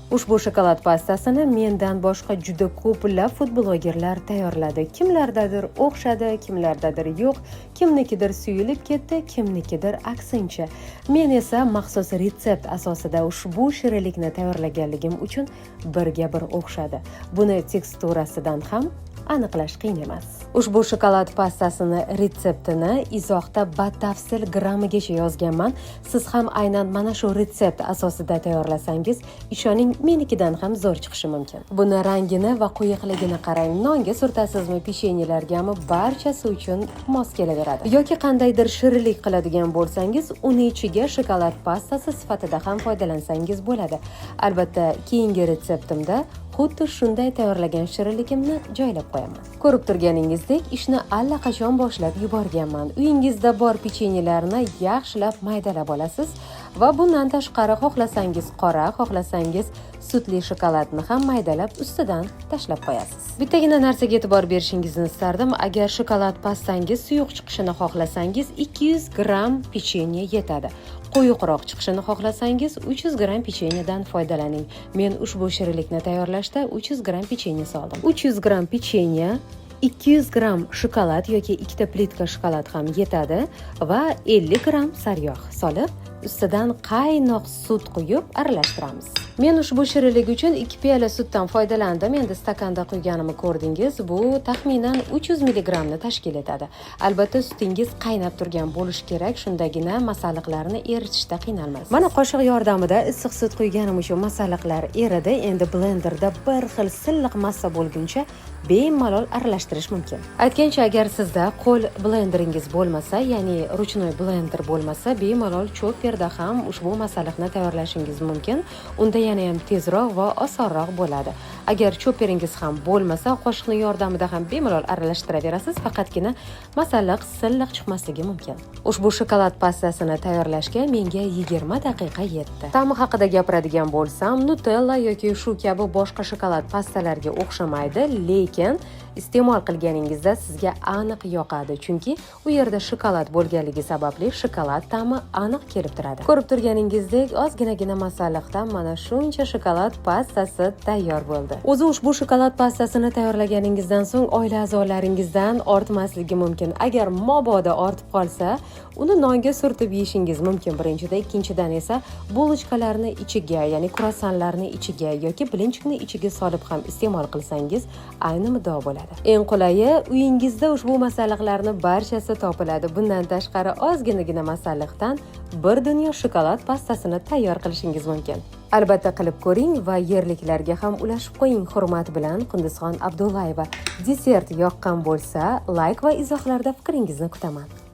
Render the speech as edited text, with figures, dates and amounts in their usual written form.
Ushbu shokolad pastasini mendan boshqa juda ko'plab food blogerlar tayyorladi. Kimlardadir o'xshadi, kimlardadir yo'q, kimnikidir suyulib ketdi, kimnikidir aksincha. Men esa maxsus retsept asosida ushbu shirinlikni tayyorlaganligim uchun birga bir o'xshadi. Buni teksturasidan ham aniqlash qiyin emas. Ushbu shokolad pastasini retseptini izohda batafsil grammigacha yozganman. Siz ham aynan mana shu retsept asosida tayyorlasangiz, ishoning menikidan ham zo'r chiqishi mumkin. Buni rangini va quyuqligini qarang. Nonga surtasizmi, pechenyelargami, barchasi uchun mos kelaveradi. Yoki qandaydir shirinlik qiladigan bo'lsangiz, uni ichiga shokolad pastasi sifatida ham foydalansangiz bo'ladi. Albatta, keyingi retseptimda xuddi shunday tayyorlagan shirinligimni joylab qo'yaman. Ko'rib turganingizdek, ishni allaqachon boshlab yuborganman. Uyingizda bor pechenyelarni yaxshilab maydalab olasiz va bundan tashqari xohlasangiz qora, xohlasangiz sutli shokoladni ham maydalab ustidan tashlab qo'yasiz. Bittagina narsaga e'tibor berishingizni istardim. Agar shokolad pastangiz suyuq chiqishini xohlasangiz 200 gram pechenye yetadi. Quyuqroq chiqishini xohlasangiz 300 gram pechenyedan foydalaning. Men ushbu shirinlikni tayyorlashda 300 gram pechenye soldim. 300 gram pechenye, 200 gram shokolad yoki ikkita plitka shokolad ham yetadi va 50 gram sariyog' solib, ustidan qaynoq sut quyib aralashtiramiz. Men ushbu shirinlik uchun 2 piyola sutdan foydalandim. Endi stakanda quyganimni ko'rdingiz. Bu taxminan 300 mg ni tashkil etadi. Albatta, sutingiz qaynab turgan bo'lishi kerak, shundagina masalliqlarni eritishda qiynalmaysiz. Mana qoshiq yordamida issiq sut quyganim uchun masalliqlar eridi. Endi blenderda bir xil silliq massa bo'lguncha bemalol aralashtirish mumkin. Aytgancha, agar sizda qo'l blenderingiz bo'lmasa, ya'ni ruchnoy blender bo'lmasa, bemalol chopperda ham ushbu masalliqni tayyorlashingiz mumkin. Unda yana ham tezroq va osonroq bo'ladi. Agar chopperingiz ham bo'lmasa, qoshiqning yordamida ham bemalol aralashtiraverasiz, faqatgina masalliq silliq chiqmasligi mumkin. Ushbu shokolad pastasini tayyorlashga menga 20 daqiqa yetdi. Ta'mi haqida gapiradigan bo'lsam, Nutella yoki shu kabi boshqa shokolad pastalarga o'xshamaydi, lekin iste'mol qilganingizda sizga aniq yoqadi, chunki u yerda shokolad bo'lganligi sababli shokolad ta'mi aniq kelib turadi. Ko'rib turganingizdek, ozginagina masalliqdan mana shuncha shokolad pastasi tayyor bo'ldi. O'zi ushbu shokolad pastasini tayyorlaganingizdan so'ng oila a'zolaringizdan ortmasligi mumkin. Agar mabodo ortib qolsa, uni nonga surtib yeyishingiz mumkin birinchida, ikkinchidan esa bulochkalarni ichiga, ya'ni kruassanlarni ichiga yoki blinchikni ichiga solib ham iste'mol qilsangiz ayni muddao bo'ladi. Eng qulayi, uyingizda ushbu masalliqlarni barchasi topiladi. Bundan tashqari ozginagina masalliqdan bir dunyo shokolad pastasini tayyor qilishingiz mumkin. Albatta qilib ko'ring va yerliklarga ham ulashib qo'ying. Hurmat bilan, Qunduzxon Abdullayeva. Desert yoqqan bo'lsa, like va izohlarda fikringizni kutaman.